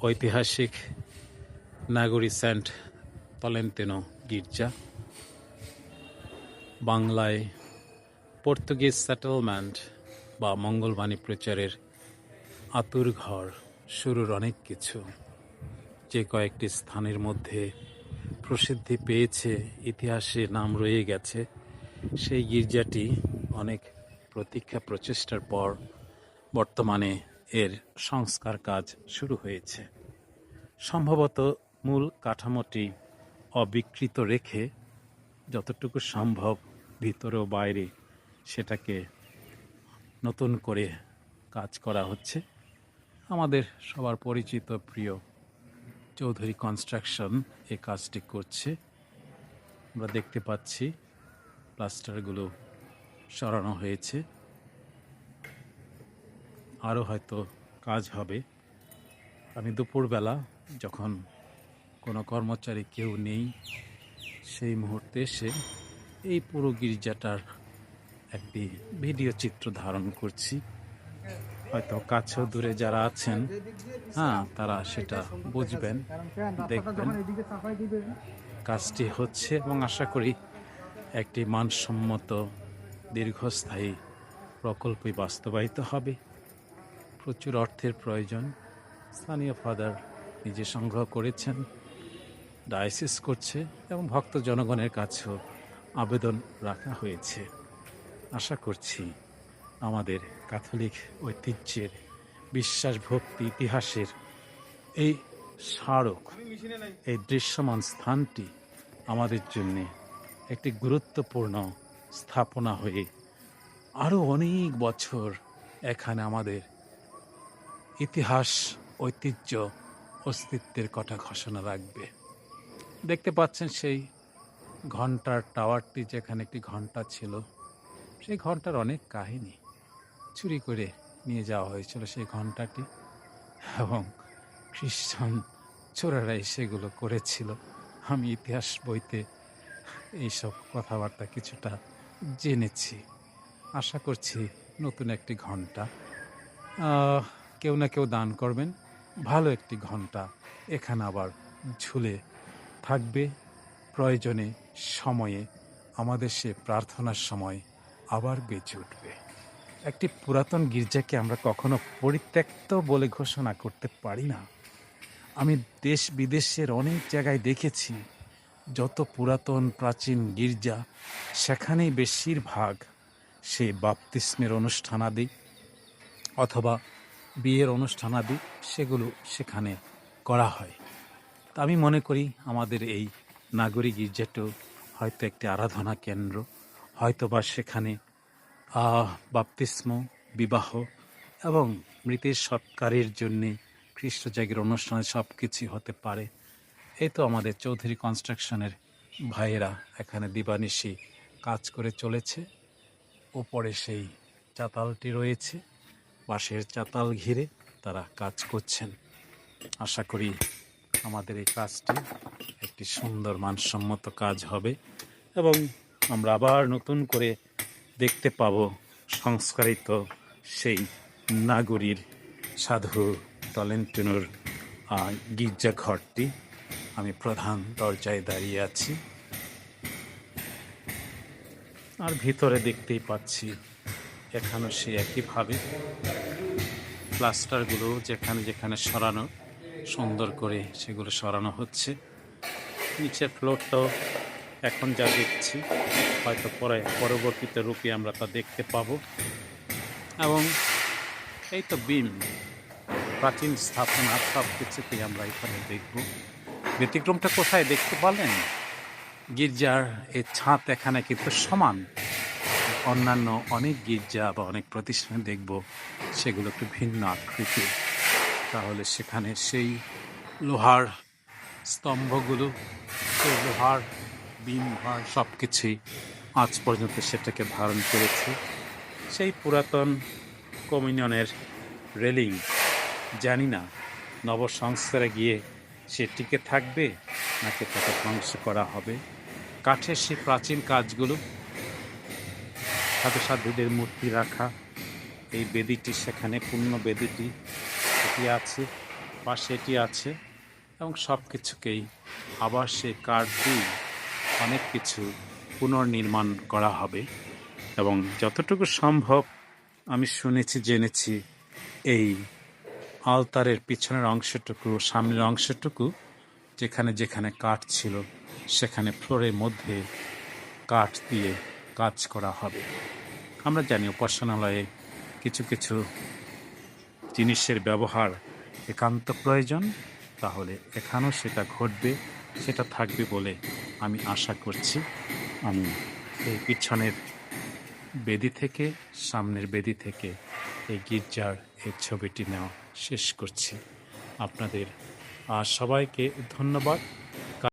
ঐতিহাসিক নাগরি সেন্ট তলেন্তেনো গির্জা, বাংলায় পর্তুগিজ সেটেলমেন্ট বা মঙ্গলবাণী প্রচারের আতুর ঘর, শুরুর অনেক কিছু। যে কয়েকটি স্থানের মধ্যে প্রসিদ্ধি পেয়েছে, ইতিহাসে নাম রয়ে গেছে, সেই গির্জাটি অনেক প্রতীক্ষা প্রচেষ্টার পর বর্তমানে এর সংস্কার কাজ শুরু হয়েছে। সম্ভবত মূল কাঠামোটি অবিকৃত রেখে যতটুকু সম্ভব ভিতরে ও বাইরে সেটাকে নতুন করে কাজ করা হচ্ছে। আমাদের সবার পরিচিত প্রিয় চৌধুরী কনস্ট্রাকশন এই কাজটি করছে। আমরা দেখতে পাচ্ছি প্লাস্টারগুলো সরানো হয়েছে, আরও হয়তো কাজ হবে। আমি দুপুরবেলা যখন কোনো কর্মচারী কেউ নেই, সেই মুহূর্তে এসে এই পুরো গির্জাটার একটি ভিডিও চিত্র ধারণ করছি। হয়তো কাছেও দূরে যারা আছেন, তারা সেটা বুঝবেন, দেখবেন। কাজটি হচ্ছে এবং আশা করি একটি মানসম্মত দীর্ঘস্থায়ী প্রকল্পই বাস্তবায়িত হবে। প্রচুর অর্থের প্রয়োজন। স্থানীয় ফাদার নিজে সংগ্রহ করেছেন, ডায়াসিস করছে এবং ভক্ত জনগণের কাছেও আবেদন রাখা হয়েছে। আশা করছি আমাদের ক্যাথলিক ঐতিহ্যের, বিশ্বাস, ভক্তি, ইতিহাসের এই স্মারক, এই দৃশ্যমান স্থানটি আমাদের জন্যে একটি গুরুত্বপূর্ণ স্থাপনা হয়ে আরও অনেক বছর এখানে আমাদের ইতিহাস, ঐতিহ্য, অস্তিত্বের কথা ঘোষণা রাখবে। দেখতে পাচ্ছেন সেই ঘণ্টার টাওয়ারটি, যেখানে একটি ঘণ্টা ছিল, সেই ঘণ্টার অনেক কাহিনী। চুরি করে নিয়ে যাওয়া হয়েছিল সেই ঘণ্টাটি, এবং খ্রিস্টান চোরেরাই সেগুলো করেছিল। আমি ইতিহাস বইতে এইসব কথাবার্তা কিছুটা জেনেছি। আশা করছি নতুন একটি ঘণ্টা কেউ না কেউ দান করবেন, ভালো একটি ঘণ্টা এখানে আবার ঝুলে থাকবে। প্রয়োজনে, সময়ে, আমাদের সে প্রার্থনার সময় আবার বেঁচে উঠবে। একটি পুরাতন গির্জাকে আমরা কখনো পরিত্যক্ত বলে ঘোষণা করতে পারি না। আমি দেশ বিদেশের অনেক জায়গায় দেখেছি, যত পুরাতন প্রাচীন গির্জা, সেখানেই বেশিরভাগ সে বাপ্তিস্মের অনুষ্ঠানাদি অথবা বিয়ের অনুষ্ঠানাদি সেগুলো সেখানে করা হয়। তা আমি মনে করি আমাদের এই নাগরিক গির্জাটাও হয়তো একটি আরাধনা কেন্দ্র, হয়তোবা সেখানে বাপ্তিস্ম, বিবাহ এবং মৃতের সৎকারের জন্যে খ্রিস্টজাগের অনুষ্ঠানে সব কিছুই হতে পারে। এই তো আমাদের চৌধুরী কনস্ট্রাকশনের ভাইয়েরা এখানে দিবানিশি কাজ করে চলেছে। ওপরে সেই চাতালটি রয়েছে, বাঁশের চাতাল ঘিরে তারা কাজ করছেন। আশা করি আমাদের এই কাজটি একটি সুন্দর মানসম্মত কাজ হবে এবং আমরা আবার নতুন করে দেখতে পাব সংস্কারিত সেই নাগরীর সাধু তলেন্তেনোর গির্জাঘরটি। আমি প্রধান দরজায় দাঁড়িয়ে আছি, আর ভিতরে দেখতেই পাচ্ছি এখানেও সে একইভাবে প্লাস্টারগুলো যেখানে যেখানে সরানো, সুন্দর করে সেগুলো সরানো হচ্ছে। নিচের ফ্লোরটাও এখন যা দেখছি, হয়তো পরবর্তীতে রূপে আমরা তা দেখতে পাবো। এবং এই তো বিম, প্রাচীন স্থাপনা, সব কিছুতেই আমরা এখানে দেখব। ব্যতিক্রমটা কোথায় দেখতে পারলেন? গির্জার এই ছাদ এখানে কিন্তু সমান। অন্যান্য অনেক গির্জা বা অনেক প্রতিষ্ঠানে দেখব সেগুলো একটু ভিন্ন আকৃতির। তাহলে সেখানে সেই লোহার স্তম্ভগুলো, সেই লোহার বিম, সব কিছুই আজ পর্যন্ত সেটাকে ধারণ করেছে। সেই পুরাতন কমিউনিয়নের রেলিং, জানি না নবসংস্কারে গিয়ে সে টিকে থাকবে নাকি তাকে ধ্বংস করা হবে। কাঠের সেই প্রাচীন কাজগুলো, সাধু সাধুদের মূর্তি রাখা, এই বেদিটি, সেখানে পূর্ণ বেদিটি এটি আছে। পাশে এটি আছে এবং সব কিছুকেই আবার সেই কাঠ দিয়ে অনেক কিছু পুনর্নির্মাণ করা হবে এবং যতটুকু সম্ভব আমি শুনেছি জেনেছি এই আলতারের পিছনের অংশটুকু সামনের অংশটুকু যেখানে যেখানে কাঠ ছিল সেখানে ফ্লোরের মধ্যে কাঠ দিয়ে কাজ করা হবে। আমরা জানি উপাসনালয়ে কিছু কিছু জিনিসের ব্যবহার একান্ত প্রয়োজন, তাহলে এখানেও সেটা ঘটবে, সেটা থাকবে বলে আমি আশা করছি। আমি এই পিছনের বেদি থেকে সামনের বেদি থেকে এই গির্জার এই ছবিটি নেওয়া শেষ করছি। আপনাদের সবাইকে ধন্যবাদ।